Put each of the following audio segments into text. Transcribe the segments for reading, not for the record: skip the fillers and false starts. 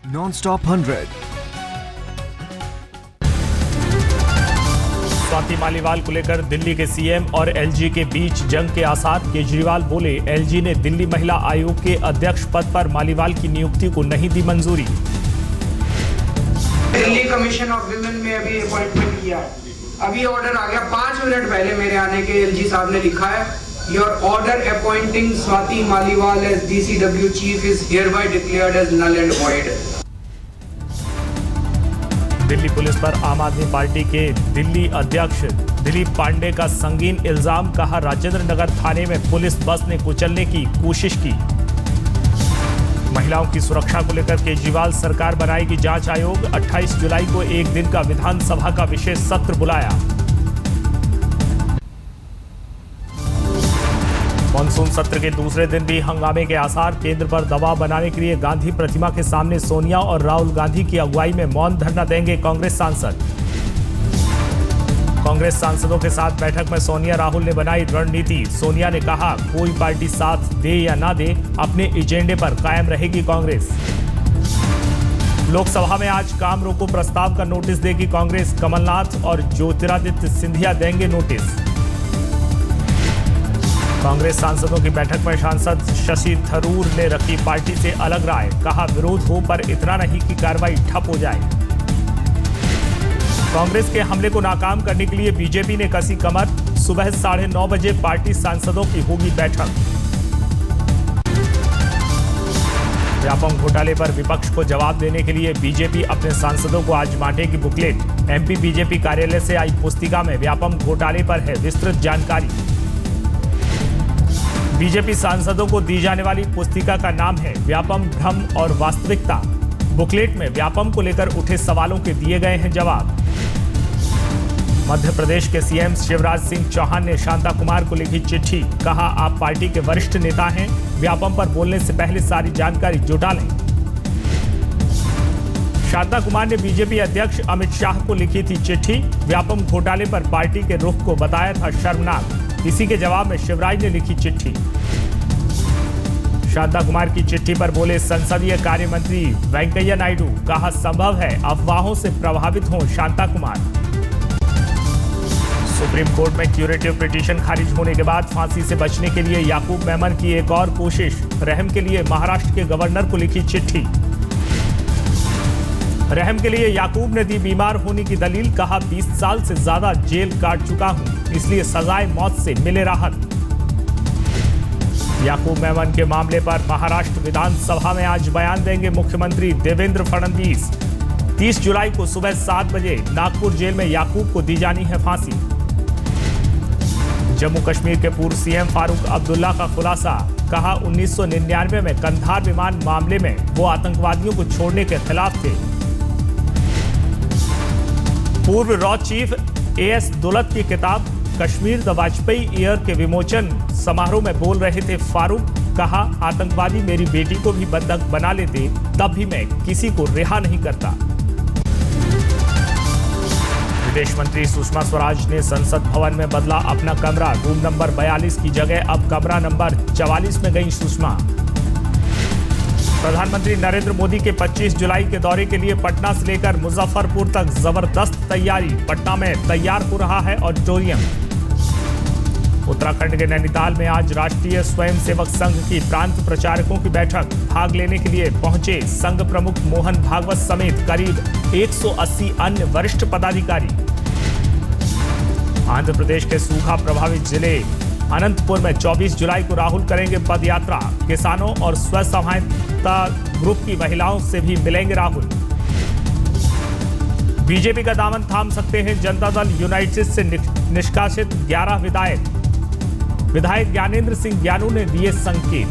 Non-stop 100. Swati Maliwal को लेकर दिल्ली के सीएम और एलजी के बीच जंग के आसार। केजरीवाल बोले, एलजी ने दिल्ली महिला आयोग के अध्यक्ष पद पर मालीवाल की नियुक्ति को नहीं दी मंजूरी। दिल्ली कमीशन ऑफ विमेन में अभी अपॉइंटमेंट किया, अभी ऑर्डर आ गया 5 मिनट पहले मेरे आने के। एलजी साहब ने लिखा है, your order appointing Swati Maliwal as DCW chief is hereby declared as null and void. Delhi police पर आम आदमी पार्टी के दिल्ली अध्यक्ष दिलीप पांडे का संगीन इल्जाम। कहा, राजेंद्र नगर थाने में पुलिस बस ने कुचलने की कोशिश की। महिलाओं की सुरक्षा को लेकर केजरीवाल सरकार बनाएगी जांच आयोग। 28 जुलाई को एक दिन का विधानसभा का विशेष सत्र बुलाया। मानसून सत्र के दूसरे दिन भी हंगामे के आसार। केंद्र पर दबाव बनाने के लिए गांधी प्रतिमा के सामने सोनिया और राहुल गांधी की अगुवाई में मौन धरना देंगे कांग्रेस सांसद। कांग्रेस सांसदों के साथ बैठक में सोनिया राहुल ने बनाई रणनीति। सोनिया ने कहा, कोई पार्टी साथ दे या ना दे, अपने एजेंडे पर कायम रहेगी कांग्रेस। लोकसभा में आज काम रोको प्रस्ताव का नोटिस देगी कांग्रेस। कमलनाथ और ज्योतिरादित्य सिंधिया देंगे नोटिस। कांग्रेस सांसदों की बैठक में सांसद शशि थरूर ने रखी पार्टी से अलग राय। कहा, विरोध हो पर इतना नहीं कि कार्रवाई ठप हो जाए। कांग्रेस के हमले को नाकाम करने के लिए बीजेपी ने कसी कमर। सुबह 9:30 बजे पार्टी सांसदों की होगी बैठक। व्यापम घोटाले पर विपक्ष को जवाब देने के लिए बीजेपी अपने सांसदों को आज बांटेगी बुकलेट। एमपी बीजेपी कार्यालय से आई पुस्तिका में व्यापम घोटाले पर है विस्तृत जानकारी। बीजेपी सांसदों को दी जाने वाली पुस्तिका का नाम है व्यापम भ्रम और वास्तविकता। बुकलेट में व्यापम को लेकर उठे सवालों के दिए गए हैं जवाब। मध्य प्रदेश के सीएम शिवराज सिंह चौहान ने शांता कुमार को लिखी चिट्ठी। कहा, आप पार्टी के वरिष्ठ नेता हैं, व्यापम पर बोलने से पहले सारी जानकारी जुटा लें। शांता कुमार ने बीजेपी अध्यक्ष अमित शाह को लिखी थी चिट्ठी। व्यापम घोटाले पर पार्टी के रुख को बताया था शर्मनाक। इसी के जवाब में शिवराज ने लिखी चिट्ठी। शांता कुमार की चिट्ठी पर बोले संसदीय कार्य मंत्री वेंकैया नायडू। कहा, संभव है अफवाहों से प्रभावित हों शांता कुमार। सुप्रीम कोर्ट में क्यूरेटिव पिटीशन खारिज होने के बाद फांसी से बचने के लिए याकूब मेमन की एक और कोशिश। रहम के लिए महाराष्ट्र के गवर्नर को लिखी चिट्ठी। रहम के लिए याकूब ने दी बीमार होने की दलील। कहा, 20 साल से ज्यादा जेल काट चुका हूं, इसलिए सजाए मौत से मिले राहत। याकूब मेमन के मामले पर महाराष्ट्र विधानसभा में आज बयान देंगे मुख्यमंत्री देवेंद्र फडणवीस। 30 जुलाई को सुबह 7 बजे नागपुर जेल में याकूब को दी जानी है फांसी। जम्मू कश्मीर के पूर्व सीएम फारूक अब्दुल्ला का खुलासा। कहा, 1999 में कंधार विमान मामले में वो आतंकवादियों को छोड़ने के खिलाफ थे। पूर्व रॉ चीफ एएस दौलत की किताब कश्मीर द वाजपेयी ईयर के विमोचन समारोह में बोल रहे थे फारूक। कहा, आतंकवादी मेरी बेटी को भी बंधक बना लेते, तब भी मैं किसी को रिहा नहीं करता। विदेश मंत्री सुषमा स्वराज ने संसद भवन में बदला अपना कमरा। रूम नंबर 42 की जगह अब कमरा नंबर 44 में गई सुषमा। प्रधानमंत्री नरेंद्र मोदी के 25 जुलाई के दौरे के लिए पटना से लेकर मुजफ्फरपुर तक जबरदस्त तैयारी। पटना में तैयार हो रहा है ऑडिटोरियम। उत्तराखंड के नैनीताल में आज राष्ट्रीय स्वयंसेवक संघ की प्रांत प्रचारकों की बैठक। भाग लेने के लिए पहुंचे संघ प्रमुख मोहन भागवत समेत करीब 180 अन्य वरिष्ठ पदाधिकारी। आंध्र प्रदेश के सूखा प्रभावित जिले अनंतपुर में 24 जुलाई को राहुल करेंगे पदयात्रा। किसानों और स्व सहायता ग्रुप की महिलाओं से भी मिलेंगे राहुल। बीजेपी का दामन थाम सकते हैं जनता दल यूनाइटेड से निष्कासित 11 विधायक ज्ञानेंद्र सिंह ज्ञानू ने दिए संकेत।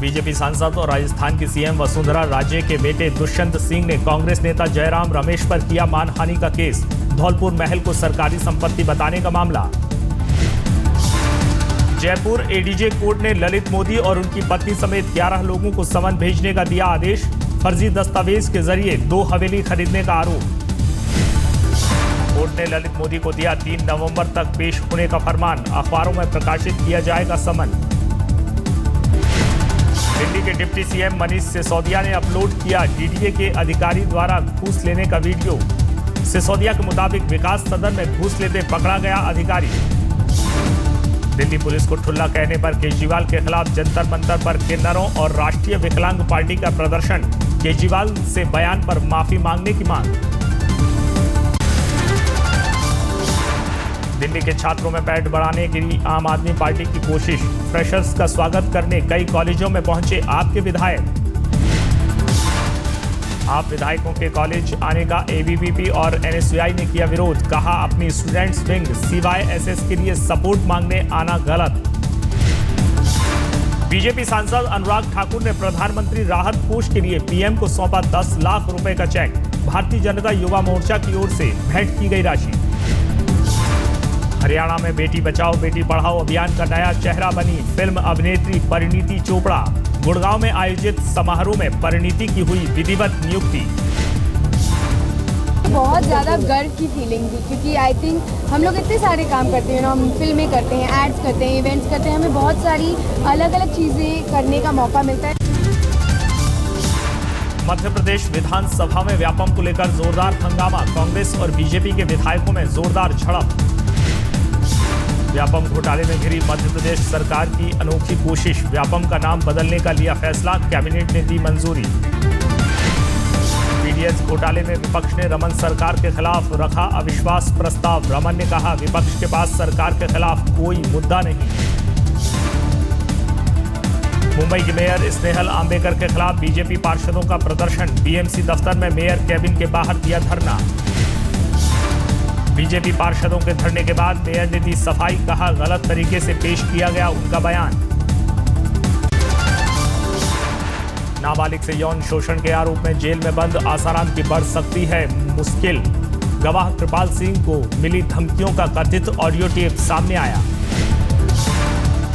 बीजेपी सांसद और राजस्थान की सीएम वसुंधरा राजे के बेटे दुष्यंत सिंह ने कांग्रेस नेता जयराम रमेश पर किया मानहानि का केस। धौलपुर महल को सरकारी संपत्ति बताने का मामला। जयपुर एडीजे कोर्ट ने ललित मोदी और उनकी पत्नी समेत 11 लोगों को समन भेजने का दिया आदेश। फर्जी दस्तावेज के जरिए 2 हवेली खरीदने का आरोप। कोर्ट ने ललित मोदी को दिया 3 नवंबर तक पेश होने का फरमान। अखबारों में प्रकाशित किया जाएगा समन। दिल्ली के डिप्टी सीएम मनीष सिसोदिया ने अपलोड किया डीडीए के अधिकारी द्वारा घूस लेने का वीडियो। सिसोदिया के मुताबिक विकास सदन में घूस लेते पकड़ा गया अधिकारी। दिल्ली पुलिस को ठुल्ला कहने पर केजरीवाल के खिलाफ जंतर मंतर पर किन्नरों और राष्ट्रीय विकलांग पार्टी का प्रदर्शन। केजरीवाल से बयान पर माफी मांगने की मांग। दिल्ली के छात्रों में पैठ बढ़ाने के लिए आम आदमी पार्टी की कोशिश। फ्रेशर्स का स्वागत करने कई कॉलेजों में पहुंचे आप के विधायक। आप विधायकों के कॉलेज आने का एबीवीपी और एनएसयूआई ने किया विरोध। कहा अपनी स्टूडेंट्स विंग सीवाईएसएस के लिए सपोर्ट मांगने आना गलत। बीजेपी सांसद अनुराग ठाकुर ने प्रधानमंत्री राहत कोष के लिए पीएम को सौंपा 10 लाख रुपए का चेक। भारतीय जनता युवा मोर्चा की ओर से भेंट की गई राशि। हरियाणा में बेटी बचाओ बेटी पढ़ाओ अभियान का नया चेहरा बनी फिल्म अभिनेत्री परिणीति चोपड़ा। गुड़गांव में आयोजित समारोह में परिणीति की हुई विधिवत नियुक्ति। बहुत ज़्यादा गर्व की फीलिंग थी क्योंकि आई थिंक हम लोग इतने सारे काम करते हैं, हम फिल्में करते हैं, एड्स करते हैं, इवेंट्स करते हैं, हमें बहुत सारी अलग अलग चीज़ें करने का मौका मिलता है। मध्य प्रदेश विधानसभा में व्यापम को लेकर जोरदार हंगामा। कांग्रेस और बीजेपी के विधायकों में जोरदार झड़प। व्यापम घोटाले में घिरी मध्य प्रदेश सरकार की अनोखी कोशिश। व्यापम का नाम बदलने का लिया फैसला, कैबिनेट ने दी मंजूरी। पीडीएस घोटाले में विपक्ष ने रमन सरकार के खिलाफ रखा अविश्वास प्रस्ताव। रमन ने कहा विपक्ष के पास सरकार के खिलाफ कोई मुद्दा नहीं। मुंबई की मेयर स्नेहल आंबेकर के खिलाफ बीजेपी पार्षदों का प्रदर्शन। बीएमसी दफ्तर में मेयर केबिन के बाहर दिया धरना। बीजेपी पार्षदों के धरने के बाद मेयर ने दी सफाई। कहा गलत तरीके से पेश किया गया उनका बयान। नाबालिग से यौन शोषण के आरोप में जेल में बंद आसाराम की बढ़ सकती है मुश्किल। गवाह कृपाल सिंह को मिली धमकियों का कथित ऑडियो टेप सामने आया।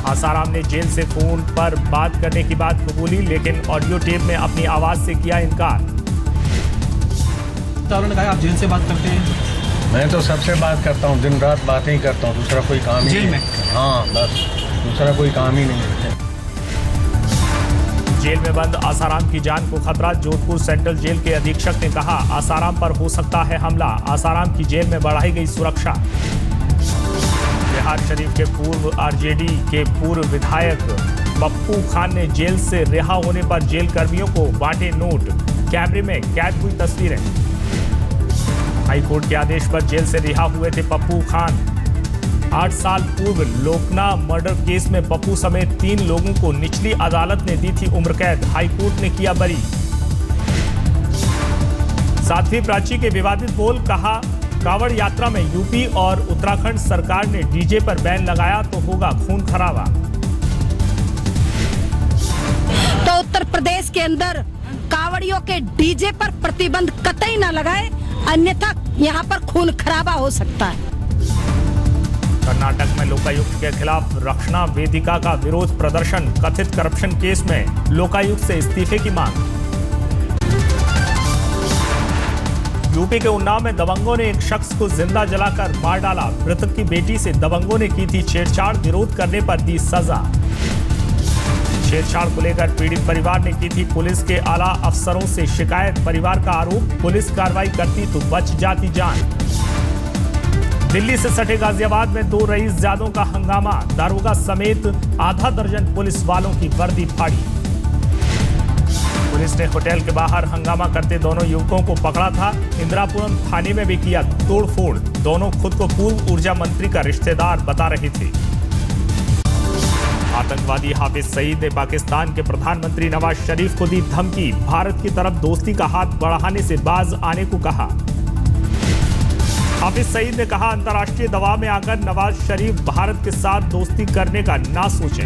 आसाराम ने जेल से फोन पर बात करने की बात कबूली, लेकिन ऑडियो टेप में अपनी आवाज से किया इनकार। उन्होंने कहा आप जेल से बात करते हैं? मैं तो सबसे बात करता हूँ, दिन रात बातें ही करता हूँ, दूसरा कोई काम ही जेल में? हाँ बस, दूसरा कोई काम ही नहीं है। जेल में बंद आसाराम की जान को खतरा। जोधपुर सेंट्रल जेल के अधीक्षक ने कहा आसाराम पर हो सकता है हमला। आसाराम की जेल में बढ़ाई गई सुरक्षा। बिहार शरीफ के पूर्व आरजेडी के पूर्व विधायक पप्पू खान ने जेल से रिहा होने पर जेल कर्मियों को बांटे नोट। कैमरे में कैद हुई तस्वीरें। हाईकोर्ट के आदेश पर जेल से रिहा हुए थे पप्पू खान। 8 साल पूर्व लोकना मर्डर केस में पप्पू समेत 3 लोगों को निचली अदालत ने दी थी उम्र कैद। हाईकोर्ट ने किया बरी। साध्वी प्राची के विवादित बोल। कहा कांवड़ यात्रा में यूपी और उत्तराखंड सरकार ने डीजे पर बैन लगाया तो होगा खून खराबा। तो उत्तर प्रदेश के अंदर कांवड़ियों के डीजे पर प्रतिबंध कतई न लगाए, अन्यथा यहाँ पर खून खराबा हो सकता है। कर्नाटक में लोकायुक्त के खिलाफ रक्षणा वेदिका का विरोध प्रदर्शन। कथित करप्शन केस में लोकायुक्त से इस्तीफे की मांग। यूपी के उन्नाव में दबंगों ने एक शख्स को जिंदा जलाकर मार डाला। मृतक की बेटी से दबंगों ने की थी छेड़छाड़, विरोध करने पर दी सजा। छेड़छाड़ को लेकर पीड़ित परिवार ने की थी पुलिस के आला अफसरों से शिकायत। परिवार का आरोप पुलिस कार्रवाई करती तो बच जाती जान। दिल्ली से सटे गाजियाबाद में 2 रईसजादों का हंगामा। दारोगा समेत आधा दर्जन पुलिस वालों की वर्दी फाड़ी। पुलिस ने होटल के बाहर हंगामा करते दोनों युवकों को पकड़ा था। इंदिरापुरम थाने में भी किया तोड़फोड़। दोनों खुद को पूर्व ऊर्जा मंत्री का रिश्तेदार बता रहे थे। आतंकवादी हाफिज सईद ने पाकिस्तान के प्रधानमंत्री नवाज शरीफ को दी धमकी। भारत की तरफ दोस्ती का हाथ बढ़ाने से बाज आने को कहा। हाफिज सईद ने कहा अंतर्राष्ट्रीय दबाव में आकर नवाज शरीफ भारत के साथ दोस्ती करने का ना सोचें।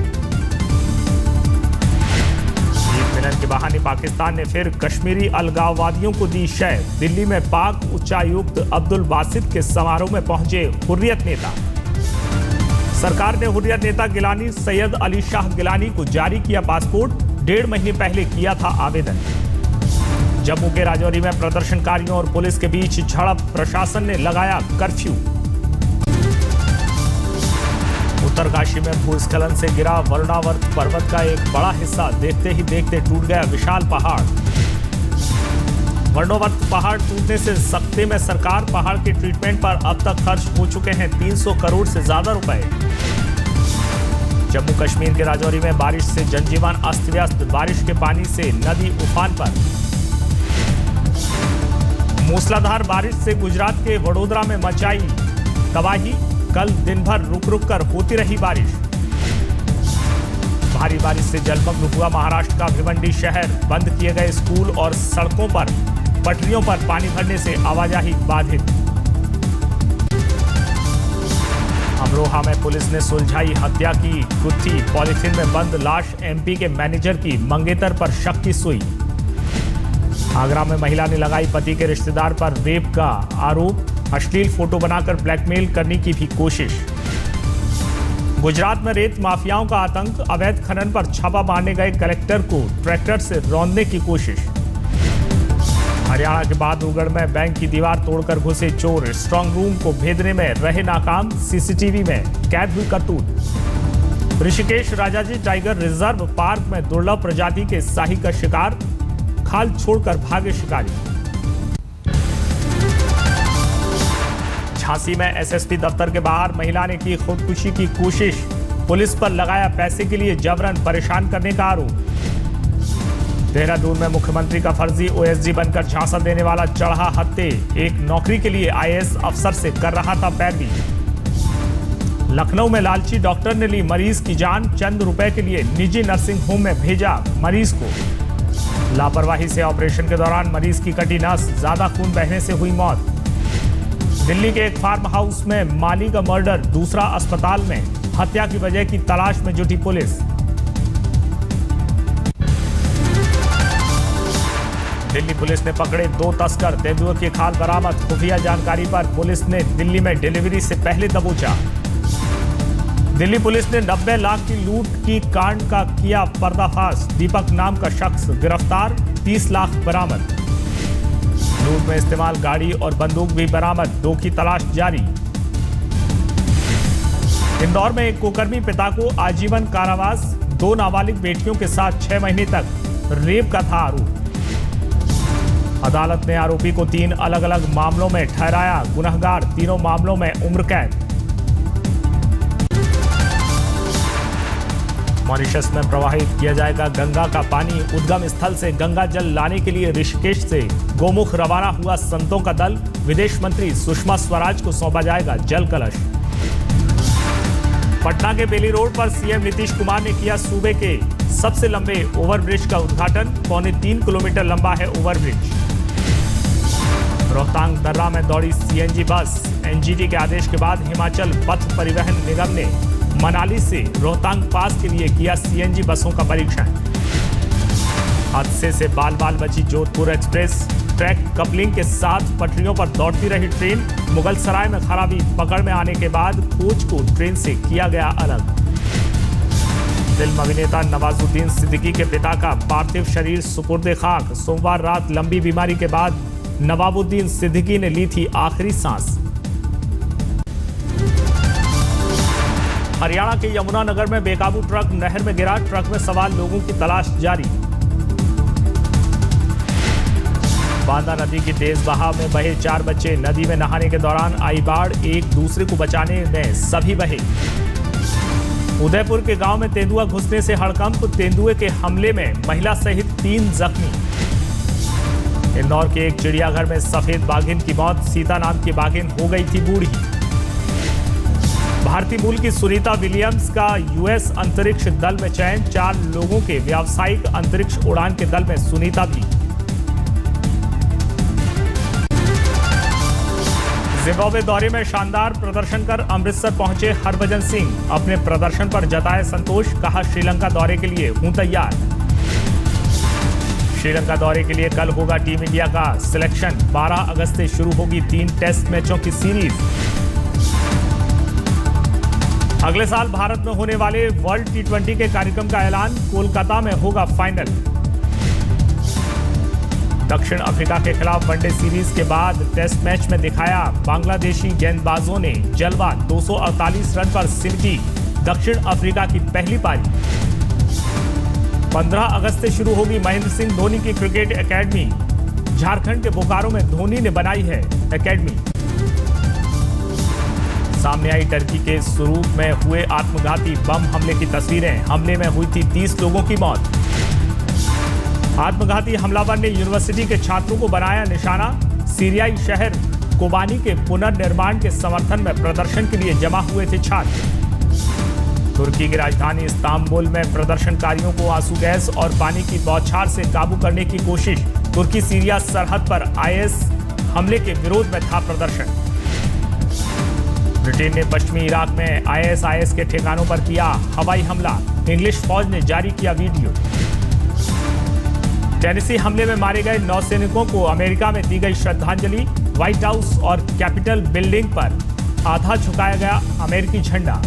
ईद मिलन के बहाने पाकिस्तान ने फिर कश्मीरी अलगाववादियों को दी शय। दिल्ली में पाक उच्चायुक्त अब्दुल बासित के समारोह में पहुंचे हुर्रियत नेता। सरकार ने हुर्रियत नेता गिलानी सैयद अली शाह गिलानी को जारी किया पासपोर्ट। 1.5 महीने पहले किया था आवेदन। जम्मू के राजौरी में प्रदर्शनकारियों और पुलिस के बीच झड़प। प्रशासन ने लगाया कर्फ्यू। उत्तरकाशी में भूस्खलन से गिरा वरुणावर्त पर्वत का एक बड़ा हिस्सा, देखते ही देखते टूट गया विशाल पहाड़। वरुणावर्त पहाड़ टूटने से सख्ते में सरकार, पहाड़ के ट्रीटमेंट पर अब तक खर्च हो चुके हैं 300 करोड़ से ज्यादा रुपए। जम्मू कश्मीर के राजौरी में बारिश से जनजीवन अस्त व्यस्त, बारिश के पानी से नदी उफान पर। मूसलाधार बारिश से गुजरात के वडोदरा में मचाई तबाही, कल दिन भर रुक रुक कर होती रही बारिश। भारी बारिश से जलमग्न हुआ महाराष्ट्र का भिवंडी शहर, बंद किए गए स्कूल और सड़कों पर पटरियों पर पानी भरने से आवाजाही बाधित। अमरोहा में पुलिस ने सुलझाई हत्या की गुत्थी, पॉलीथिन में बंद लाश, एमपी के मैनेजर की मंगेतर पर शक की सुई। आगरा में महिला ने लगाई पति के रिश्तेदार पर रेप का आरोप, अश्लील फोटो बनाकर ब्लैकमेल करने की भी कोशिश। गुजरात में रेत माफियाओं का आतंक, अवैध खनन पर छापा मारने गए कलेक्टर को ट्रैक्टर से रौंदने की कोशिश। हरियाणा के बहादुरगढ़ में बैंक की दीवार तोड़कर घुसे चोर, स्ट्रांग रूम को भेदने में रहे नाकाम, सीसीटीवी में कैद हुई करतूत। Rishikesh Rajaji tiger reserve park में दुर्लभ प्रजाति के शाही का शिकार, खाल छोड़कर भागे शिकारी। झांसी में एसएसपी दफ्तर के बाहर महिला ने की खुदकुशी की कोशिश, पुलिस पर लगाया पैसे के लिए जबरन परेशान करने का आरोप। देहरादून में मुख्यमंत्री का फर्जी ओएसडी बनकर झांसा देने वाला चढ़ा हत्थे, एक नौकरी के लिए आईएएस अफसर से कर रहा था पैरवी। लखनऊ में लालची डॉक्टर ने ली मरीज की जान, चंद रुपए के लिए निजी नर्सिंग होम में भेजा मरीज को। लापरवाही से ऑपरेशन के दौरान मरीज की कटी नस, ज्यादा खून बहने से हुई मौत। दिल्ली के एक फार्म हाउस में माली का मर्डर, दूसरा अस्पताल में, हत्या की वजह की तलाश में जुटी पुलिस। दिल्ली पुलिस ने पकड़े 2 तस्कर, तेंदुए की खाल बरामद, खुफिया जानकारी पर पुलिस ने दिल्ली में डिलीवरी से पहले दबोचा। दिल्ली पुलिस ने 90 लाख की लूट की कांड का किया पर्दाफाश, दीपक नाम का शख्स गिरफ्तार, 30 लाख बरामद। लूट में इस्तेमाल गाड़ी और बंदूक भी बरामद, 2 की तलाश जारी। इंदौर में एक कुकर्मी पिता को आजीवन कारावास, 2 नाबालिग बेटियों के साथ 6 महीने तक रेप का था आरोप। अदालत ने आरोपी को 3 अलग अलग मामलों में ठहराया गुनहगार, तीनों मामलों में उम्र कैद। मॉरिशस में प्रवाहित किया जाएगा गंगा का पानी, उद्गम स्थल से गंगा जल लाने के लिए ऋषिकेश से गोमुख रवाना हुआ संतों का दल, विदेश मंत्री सुषमा स्वराज को सौंपा जाएगा जल कलश। पटना के बेली रोड पर सीएम नीतीश कुमार ने किया सूबे के सबसे लंबे ओवरब्रिज का उद्घाटन, 3.25 किलोमीटर लंबा है ओवरब्रिज। रोहतांग दर्रा में दौड़ी सीएनजी बस, एनजीटी के आदेश के बाद हिमाचल पथ परिवहन निगम ने मनाली से रोहतांग पास के लिए किया सीएनजी बसों का परीक्षण। हादसे से बाल बाल बची जोधपुर एक्सप्रेस, ट्रैक कपलिंग के साथ पटरियों पर दौड़ती रही ट्रेन, मुगलसराय में खराबी पकड़ में आने के बाद कोच को ट्रेन से किया गया अलग। फिल्म अभिनेता नवाजुद्दीन सिद्दीकी के पिता का पार्थिव शरीर सुपुर्दे खाक, सोमवार रात लंबी बीमारी के बाद नवाजुद्दीन सिद्दीकी ने ली थी आखिरी सांस। हरियाणा के यमुनानगर में बेकाबू ट्रक नहर में गिरा, ट्रक में सवार लोगों की तलाश जारी। बांदा नदी की तेज बहाव में बहे 4 बच्चे, नदी में नहाने के दौरान आई बाढ़, एक दूसरे को बचाने में सभी बहे। उदयपुर के गांव में तेंदुआ घुसने से हड़कंप, तेंदुए के हमले में महिला सहित 3 जख्मी। इंदौर के एक चिड़ियाघर में सफेद बाघिन की मौत, सीता नाम की बाघिन हो गई थी बूढ़ी। भारतीय मूल की सुनीता विलियम्स का यूएस अंतरिक्ष दल में चयन, 4 लोगों के व्यावसायिक अंतरिक्ष उड़ान के दल में सुनीता भी। जिम्बाब्वे दौरे में शानदार प्रदर्शन कर अमृतसर पहुंचे हरभजन सिंह, अपने प्रदर्शन पर जताए संतोष, कहा श्रीलंका दौरे के लिए हूं तैयार। श्रीलंका दौरे के लिए कल होगा टीम इंडिया का सिलेक्शन, 12 अगस्त से शुरू होगी 3 टेस्ट मैचों की सीरीज। अगले साल भारत में होने वाले वर्ल्ड T20 के कार्यक्रम का ऐलान, कोलकाता में होगा फाइनल। दक्षिण अफ्रीका के खिलाफ वनडे सीरीज के बाद टेस्ट मैच में दिखाया बांग्लादेशी गेंदबाजों ने जलवा, 248 रन पर सिमटी दक्षिण अफ्रीका की पहली पारी। 15 अगस्त से शुरू होगी महेंद्र सिंह धोनी की क्रिकेट एकेडमी। झारखंड के बोकारो में धोनी ने बनाई है एकेडमी। सामने आई टर्की के सुरूक में हुए आत्मघाती बम हमले की तस्वीरें। हमले में हुई थी 30 लोगों की मौत। आत्मघाती हमलावर ने यूनिवर्सिटी के छात्रों को बनाया निशाना। सीरियाई शहर कोबानी के पुनर्निर्माण के समर्थन में प्रदर्शन के लिए जमा हुए थे छात्र। तुर्की की राजधानी इस्तांबुल में प्रदर्शनकारियों को आंसू गैस और पानी की बौछार से काबू करने की कोशिश। तुर्की सीरिया सरहद पर आईएस हमले के विरोध में था प्रदर्शन। ब्रिटेन ने पश्चिमी इराक में आईएसआईएस के ठिकानों पर किया हवाई हमला। इंग्लिश फौज ने जारी किया वीडियो। टेनेसी हमले में मारे गए नौसैनिकों को अमेरिका में दी गई श्रद्धांजलि। व्हाइट हाउस और कैपिटल बिल्डिंग पर आधा झुकाया गया अमेरिकी झंडा।